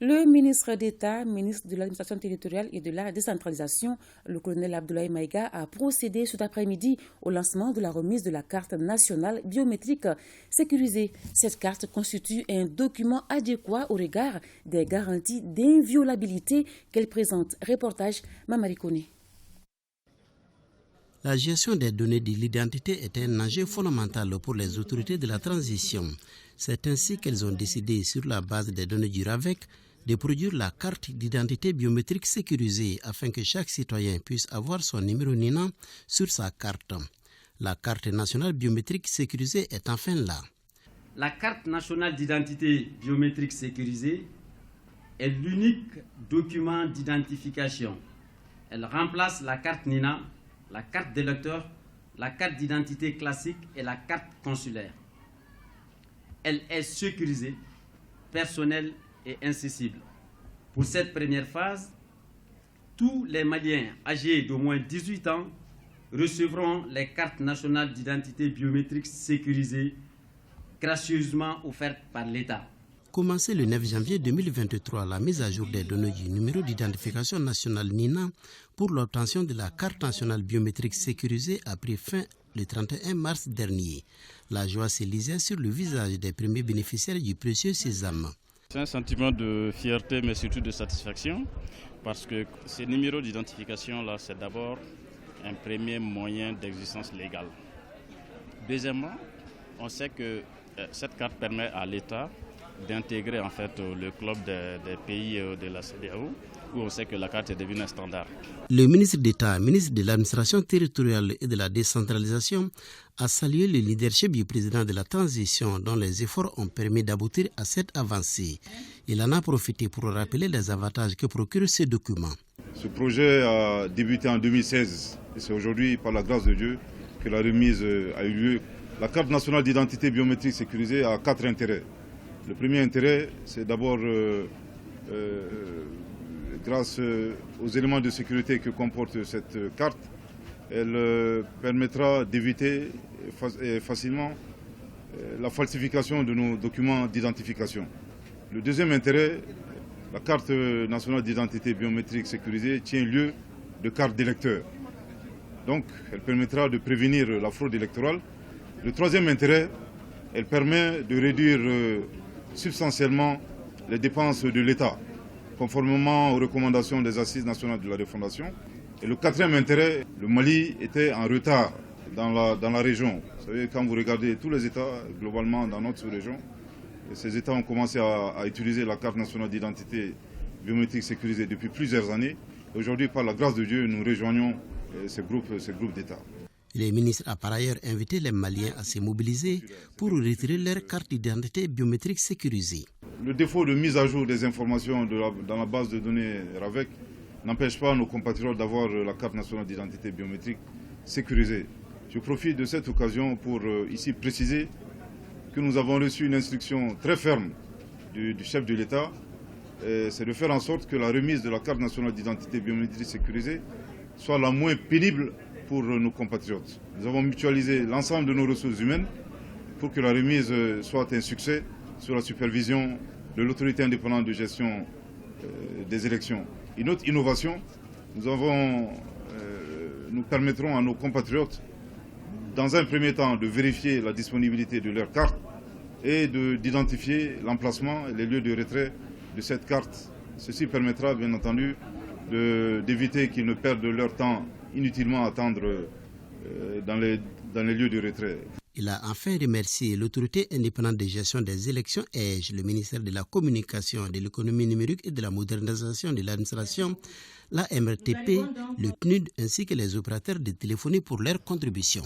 Le ministre d'État, ministre de l'administration territoriale et de la décentralisation, le colonel Abdoulaye Maïga, a procédé cet après-midi au lancement de la remise de la carte nationale biométrique sécurisée. Cette carte constitue un document adéquat au regard des garanties d'inviolabilité qu'elle présente. Reportage Mamari Kone. La gestion des données de l'identité est un enjeu fondamental pour les autorités de la transition. C'est ainsi qu'elles ont décidé, sur la base des données du RAVEC, de produire la carte d'identité biométrique sécurisée afin que chaque citoyen puisse avoir son numéro NINA sur sa carte. La carte nationale biométrique sécurisée est enfin là. La carte nationale d'identité biométrique sécurisée est l'unique document d'identification. Elle remplace la carte NINA, la carte d'électeur, la carte d'identité classique et la carte consulaire. Elle est sécurisée, personnelle et incessible. Pour cette première phase, tous les Maliens âgés d'au moins 18 ans recevront les cartes nationales d'identité biométrique sécurisées gracieusement offertes par l'État. Commencé le 9 janvier 2023, la mise à jour des données du numéro d'identification nationale NINA pour l'obtention de la carte nationale biométrique sécurisée a pris fin le 31 mars dernier. La joie se lisait sur le visage des premiers bénéficiaires du précieux sésame. C'est un sentiment de fierté mais surtout de satisfaction parce que ce numéro d'identification-là, c'est d'abord un premier moyen d'existence légale. Deuxièmement, on sait que cette carte permet à l'État d'intégrer en fait le club des pays de la CEDEAO où on sait que la carte est devenue un standard. Le ministre d'État, ministre de l'administration territoriale et de la décentralisation, a salué le leadership du président de la transition dont les efforts ont permis d'aboutir à cette avancée. Il en a profité pour rappeler les avantages que procure ce document. Ce projet a débuté en 2016 et c'est aujourd'hui, par la grâce de Dieu, que la remise a eu lieu. La carte nationale d'identité biométrique sécurisée a 4 intérêts. Le premier intérêt, c'est d'abord grâce aux éléments de sécurité que comporte cette carte, elle permettra d'éviter facilement la falsification de nos documents d'identification. Le deuxième intérêt, la carte nationale d'identité biométrique sécurisée tient lieu de carte d'électeur. Donc, elle permettra de prévenir la fraude électorale. Le troisième intérêt, elle permet de réduire substantiellement les dépenses de l'État, conformément aux recommandations des Assises nationales de la refondation. Et le quatrième intérêt, le Mali était en retard dans la région. Vous savez, quand vous regardez tous les États, globalement dans notre sous-région, ces États ont commencé à utiliser la carte nationale d'identité biométrique sécurisée depuis plusieurs années. Aujourd'hui, par la grâce de Dieu, nous rejoignons ces groupes d'États. Le ministre a par ailleurs invité les Maliens à se mobiliser pour retirer leur carte d'identité biométrique sécurisée. Le défaut de mise à jour des informations dans la base de données RAVEC n'empêche pas nos compatriotes d'avoir la carte nationale d'identité biométrique sécurisée. Je profite de cette occasion pour ici préciser que nous avons reçu une instruction très ferme du chef de l'État, c'est de faire en sorte que la remise de la carte nationale d'identité biométrique sécurisée soit la moins pénible pour nos compatriotes. Nous avons mutualisé l'ensemble de nos ressources humaines pour que la remise soit un succès sous la supervision de l'autorité indépendante de gestion des élections. Une autre innovation, nous permettrons à nos compatriotes, dans un premier temps, de vérifier la disponibilité de leur carte et d'identifier l'emplacement et les lieux de retrait de cette carte. Ceci permettra, bien entendu, d'éviter qu'ils ne perdent leur temps inutilement à attendre dans les lieux de retrait. Il a enfin remercié l'autorité indépendante de gestion des élections EGE, le ministère de la Communication, de l'économie numérique et de la modernisation de l'administration, la MRTP, le PNUD ainsi que les opérateurs de téléphonie pour leur contribution.